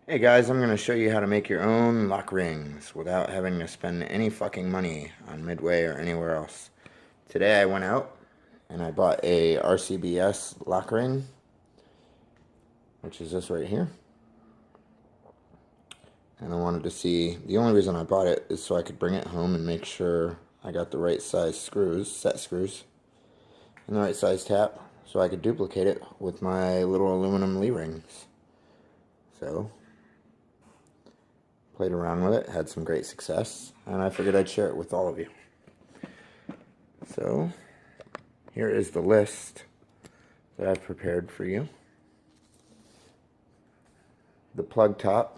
Hey guys, I'm going to show you how to make your own lock rings without having to spend any fucking money on Midway or anywhere else. Today I went out and I bought a RCBS lock ring, which is this right here. And I wanted to see, the only reason I bought it is so I could bring it home and make sure I got the right size screws, set screws, and the right size tap so I could duplicate it with my little aluminum Lee rings. So played around with it, had some great success, and I figured I'd share it with all of you. So, here is the list that I've prepared for you. The plug tap,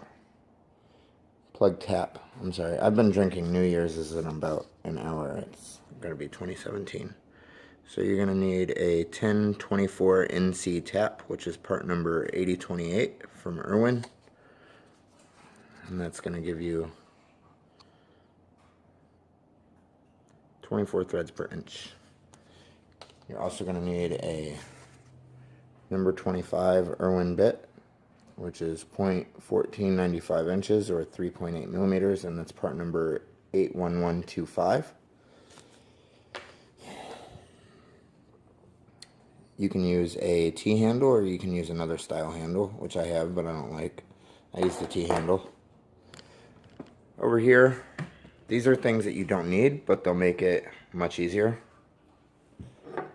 I'm sorry. I've been drinking New Year's is in about an hour. It's going to be 2017. So you're going to need a 1024 NC tap, which is part number 8028 from Irwin. And that's going to give you 24 threads per inch. You're also going to need a number 25 Irwin bit, which is .1495 inches or 3.8 millimeters, and that's part number 81125. You can use a T-handle or you can use another style handle, which I have, but I don't like. I use the T-handle. Over here, these are things that you don't need, but they'll make it much easier.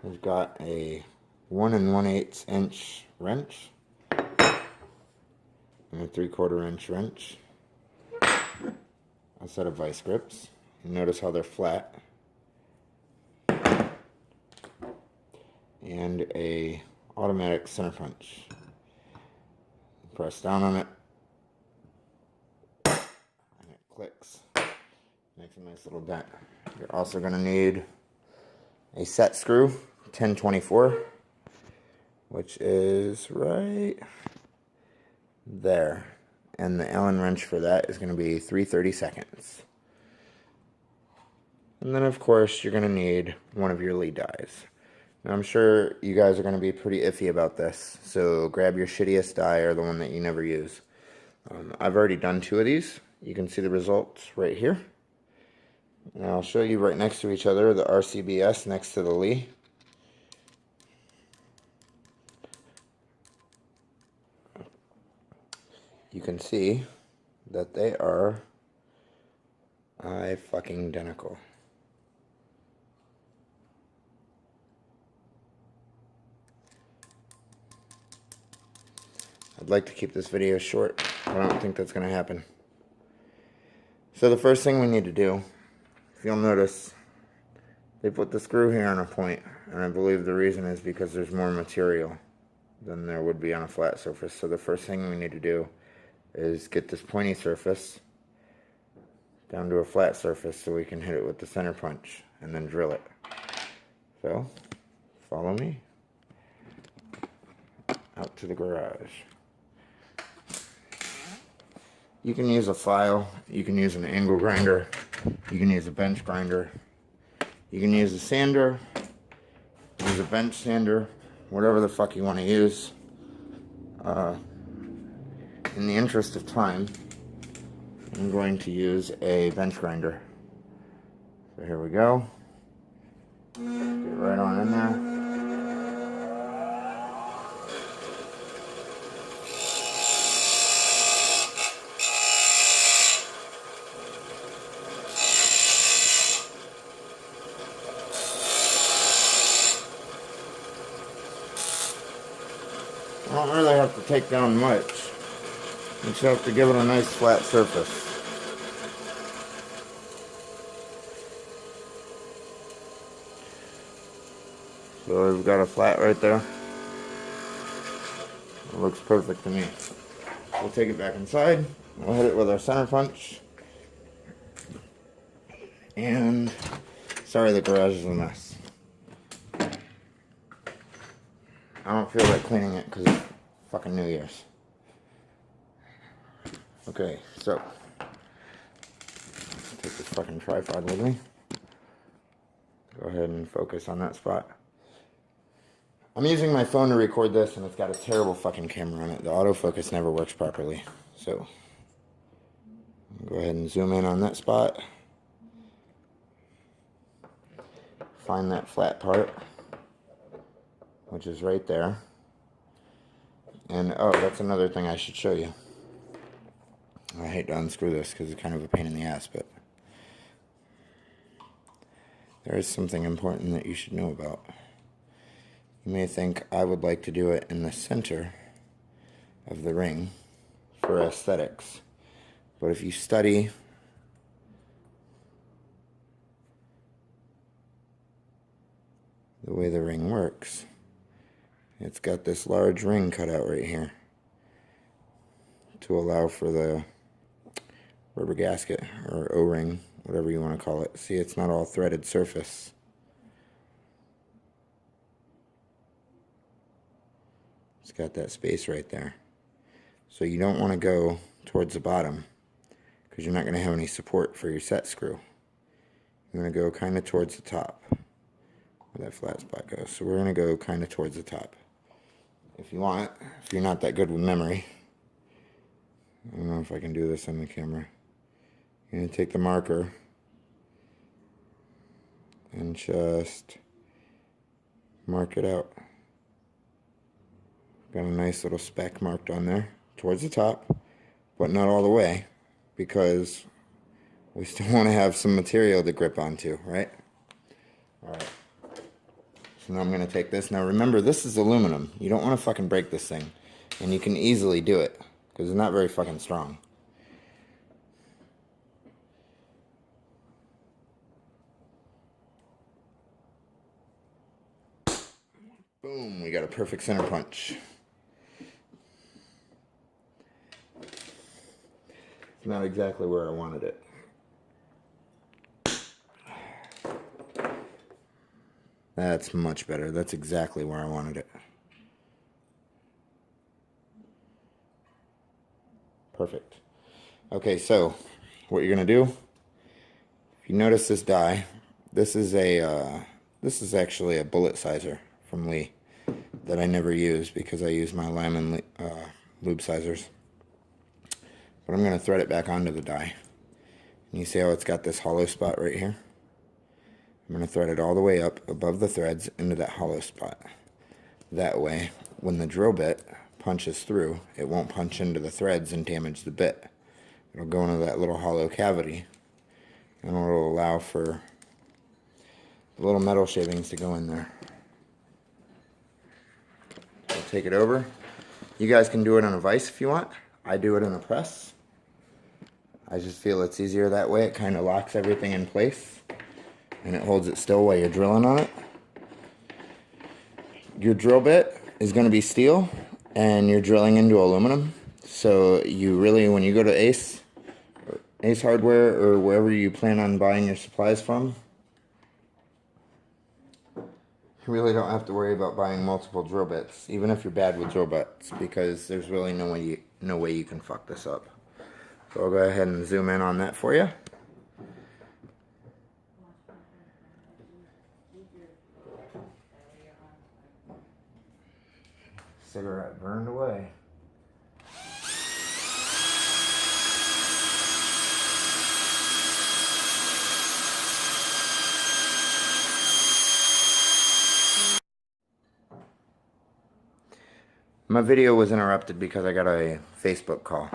We've got a 1 1/8 inch wrench and a 3/4 inch wrench. A set of vice grips. Notice how they're flat. And a automatic center punch. Press down on it and it clicks. Makes a nice little dent. You're also going to need a set screw, 1024, which is right there. And the Allen wrench for that is going to be 3/32. And then of course you're going to need one of your Lee dies. Now I'm sure you guys are going to be pretty iffy about this, so grab your shittiest die or the one that you never use. I've already done 2 of these. You can see the results right here. And I'll show you right next to each other, the RCBS next to the Lee. You can see that they are fucking identical. I'd like to keep this video short, but I don't think that's going to happen. So the first thing we need to do, if you'll notice, they put the screw here on a point, and I believe the reason is because there's more material than there would be on a flat surface. So the first thing we need to do is get this pointy surface down to a flat surface so we can hit it with the center punch and then drill it. So, follow me out to the garage. You can use a file, you can use an angle grinder, you can use a bench grinder, you can use a sander, use a bench sander, whatever the fuck you want to use. In the interest of time, I'm going to use a bench grinder. So here we go. Get right on in there. I don't really have to take down much. You just have to give it a nice flat surface. So we've got a flat right there. It looks perfect to me. We'll take it back inside. We'll hit it with our center punch. And sorry the garage is a mess. I don't feel like cleaning it because it's fucking New Year's. Okay, so take this fucking tripod with me. Go ahead and focus on that spot. I'm using my phone to record this, and it's got a terrible fucking camera on it. The autofocus never works properly. So, I'll go ahead and zoom in on that spot. Find that flat part, which is right there. And, oh, that's another thing I should show you. I hate to unscrew this because it's kind of a pain in the ass, but there is something important that you should know about. You may think I would like to do it in the center of the ring for aesthetics, but if you study the way the ring works, it's got this large ring cut out right here to allow for the rubber gasket or O-ring, whatever you want to call it. See, it's not all threaded surface. It's got that space right there. So you don't want to go towards the bottom because you're not going to have any support for your set screw. You want to go kind of towards the top where that flat spot goes. So we're going to go kind of towards the top. If you want, if you're not that good with memory, I don't know if I can do this on the camera. You're going to take the marker and just mark it out. Got a nice little speck marked on there towards the top, but not all the way, because we still want to have some material to grip onto, right? Alright. So now I'm going to take this. Now remember, this is aluminum. You don't want to fucking break this thing. And you can easily do it, because it's not very fucking strong. Boom, we got a perfect center punch. It's not exactly where I wanted it. That's much better. That's exactly where I wanted it. Perfect. Okay, so what you're gonna do, if you notice this die, this is actually a bullet sizer from Lee that I never use because I use my Lyman lube sizers. But I'm gonna thread it back onto the die. And you see how it's got this hollow spot right here? I'm going to thread it all the way up above the threads into that hollow spot. That way, when the drill bit punches through, it won't punch into the threads and damage the bit. It'll go into that little hollow cavity, and it'll allow for the little metal shavings to go in there. So take it over. You guys can do it on a vise if you want. I do it in a press. I just feel it's easier that way. It kind of locks everything in place, and it holds it still while you're drilling on it. Your drill bit is going to be steel, and you're drilling into aluminum. So you really, when you go to Ace Hardware, or wherever you plan on buying your supplies from, you really don't have to worry about buying multiple drill bits, even if you're bad with drill bits, because there's really no way you can fuck this up. So I'll go ahead and zoom in on that for you. Cigarette burned away. My video was interrupted because I got a Facebook call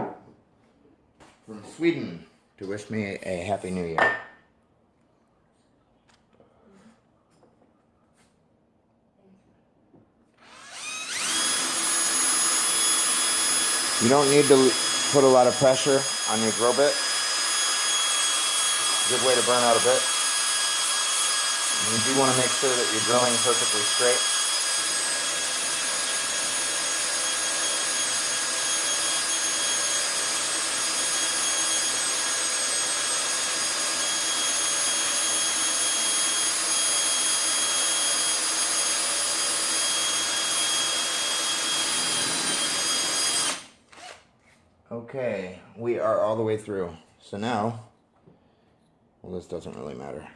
from Sweden to wish me a Happy New Year. You don't need to put a lot of pressure on your drill bit. Good way to burn out a bit. You do want to make sure that you're drilling perfectly straight. Okay, we are all the way through. So now, well, this doesn't really matter.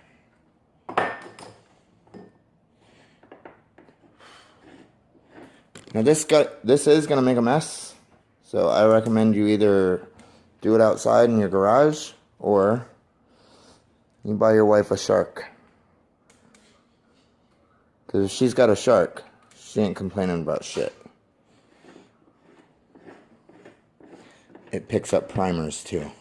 Now this is going to make a mess, so I recommend you either do it outside in your garage, or you buy your wife a shark. Because if she's got a shark, she ain't complaining about shit. It picks up primers too.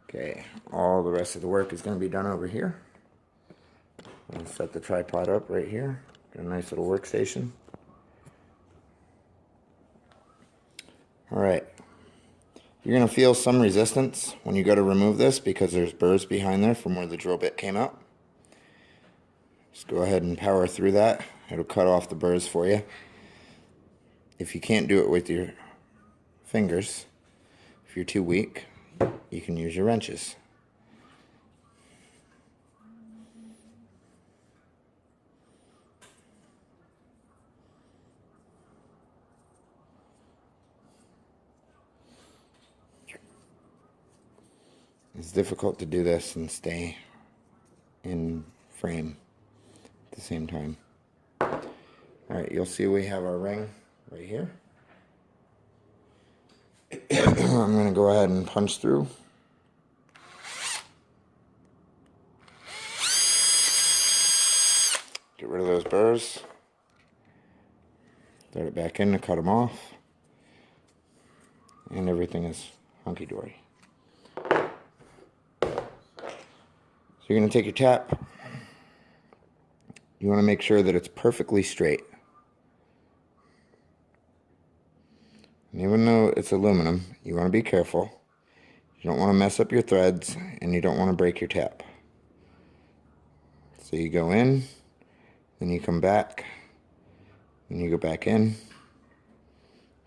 Okay, all the rest of the work is going to be done over here. I'll set the tripod up right here. Got a nice little workstation. Alright. You're going to feel some resistance when you go to remove this because there's burrs behind there from where the drill bit came out. Just go ahead and power through that. It'll cut off the burrs for you. If you can't do it with your fingers, if you're too weak, you can use your wrenches. It's difficult to do this and stay in frame at the same time. Alright, you'll see we have our ring right here. I'm going to go ahead and punch through. Get rid of those burrs. Throw it back in to cut them off. And everything is hunky-dory. So you're going to take your tap. You want to make sure that it's perfectly straight. And even though it's aluminum, you want to be careful. You don't want to mess up your threads, and you don't want to break your tap. So you go in, then you come back, then you go back in,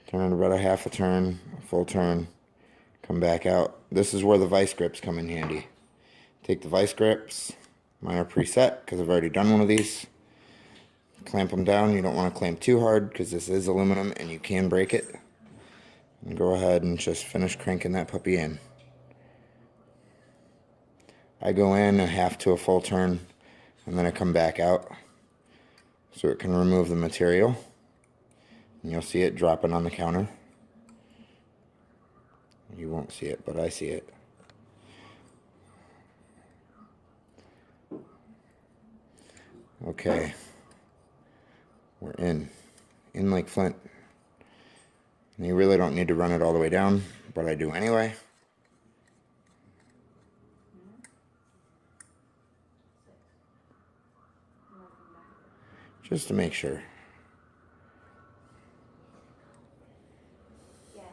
turn it about a half a turn, a full turn, come back out. This is where the vice grips come in handy. Take the vice grips, mine are preset because I've already done one of these. Clamp them down. You don't want to clamp too hard because this is aluminum and you can break it. And go ahead and just finish cranking that puppy in. I go in a half to a full turn and then I come back out so it can remove the material. And you'll see it dropping on the counter. You won't see it, but I see it. Okay, we're in like flint. And you really don't need to run it all the way down, but I do anyway. Just to make sure. Yes,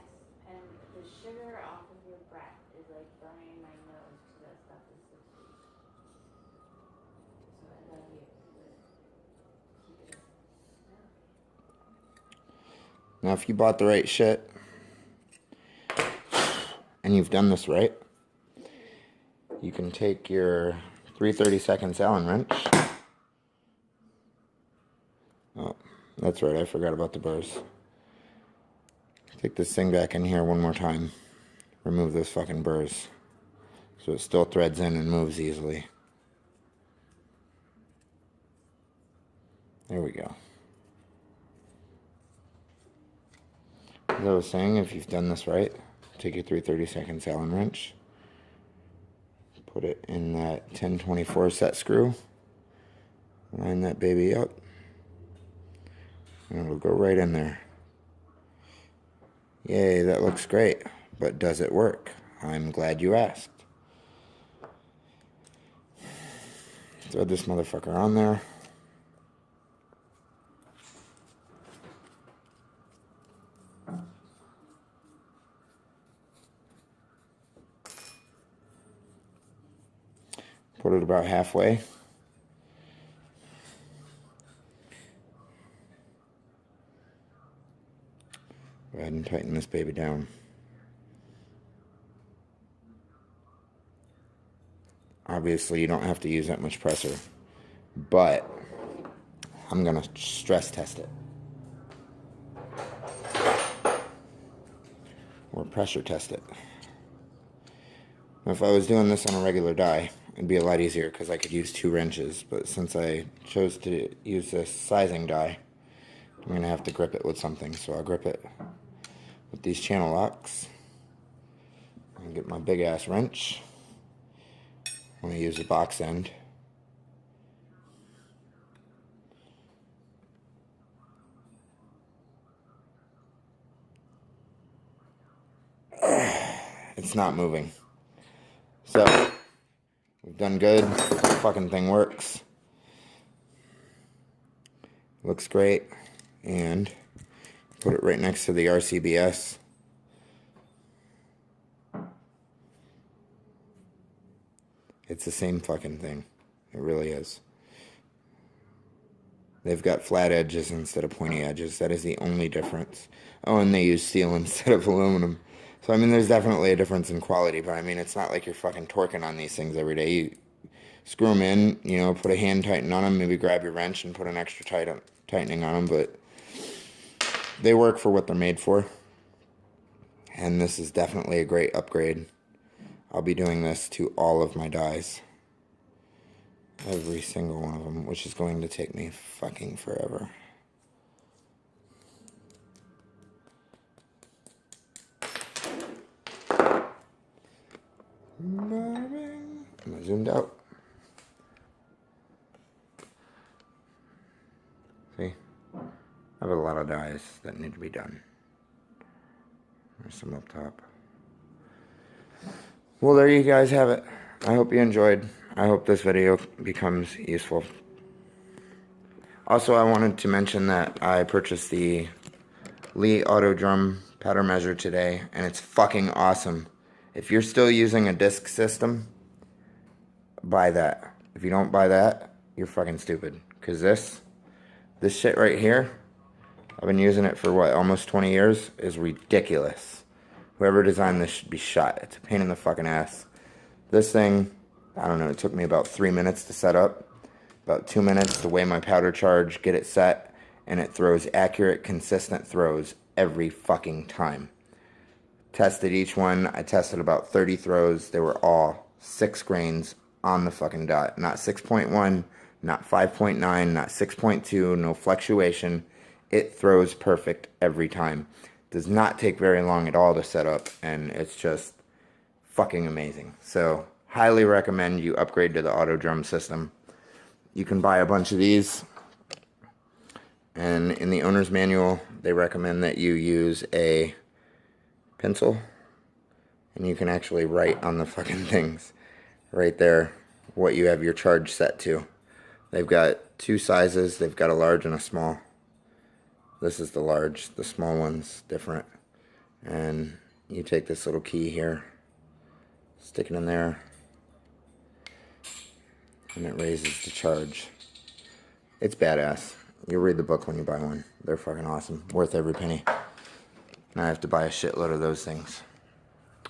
and the sugar off of your breath is like burning my nose because that stuff is so sweet. So I love you. Keep it. Now if you bought the right shit and you've done this right, you can take your 3/32 Allen wrench. Oh, that's right, I forgot about the burrs. Take this thing back in here one more time. Remove those fucking burrs so it still threads in and moves easily. There we go. As I was saying, if you've done this right, take your 3/32 Allen wrench, put it in that 1024 set screw, line that baby up, and it'll go right in there. Yay, that looks great, but does it work? I'm glad you asked. Throw this motherfucker on there. Put it about halfway. Go ahead and tighten this baby down. Obviously, you don't have to use that much pressure, but I'm going to stress test it. Or pressure test it. If I was doing this on a regular die, it'd be a lot easier because I could use 2 wrenches. But since I chose to use this sizing die, I'm going to have to grip it with something. So I'll grip it with these channel locks. And get my big ass wrench. I'm going to use the box end. It's not moving. So, we've done good. The fucking thing works. Looks great. And put it right next to the RCBS. It's the same fucking thing. It really is. They've got flat edges instead of pointy edges. That is the only difference. Oh, and they use steel instead of aluminum. So, I mean, there's definitely a difference in quality, but I mean, it's not like you're fucking torquing on these things every day. You screw them in, you know, put a hand tighten on them, maybe grab your wrench and put an extra tightening on them, but they work for what they're made for. And this is definitely a great upgrade. I'll be doing this to all of my dies. Every single one of them, which is going to take me fucking forever. Am I zoomed out? See? I have a lot of dies that need to be done. There's some up top. Well, there you guys have it. I hope you enjoyed. I hope this video becomes useful. Also, I wanted to mention that I purchased the Lee Auto Drum powder measure today, and it's fucking awesome. If you're still using a disc system, buy that. If you don't buy that, you're fucking stupid. Because this shit right here, I've been using it for what, almost 20 years, is ridiculous. Whoever designed this should be shot. It's a pain in the fucking ass. This thing, I don't know, it took me about 3 minutes to set up. About 2 minutes to weigh my powder charge, get it set, and it throws accurate, consistent throws every fucking time. Tested each one. I tested about 30 throws. They were all 6 grains on the fucking dot. Not 6.1, not 5.9, not 6.2, no fluctuation. It throws perfect every time. Does not take very long at all to set up, and it's just fucking amazing. So, highly recommend you upgrade to the auto drum system. You can buy a bunch of these, and in the owner's manual, they recommend that you use a pencil, and you can actually write on the fucking things right there what you have your charge set to. They've got 2 sizes. They've got a large and a small. This is the large. The small one's different. And you take this little key here, stick it in there, and it raises the charge. It's badass. You'll read the book when you buy one. They're fucking awesome. Worth every penny. And I have to buy a shitload of those things.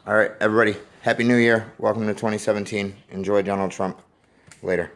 Alright, everybody. Happy New Year. Welcome to 2017. Enjoy Donald Trump. Later.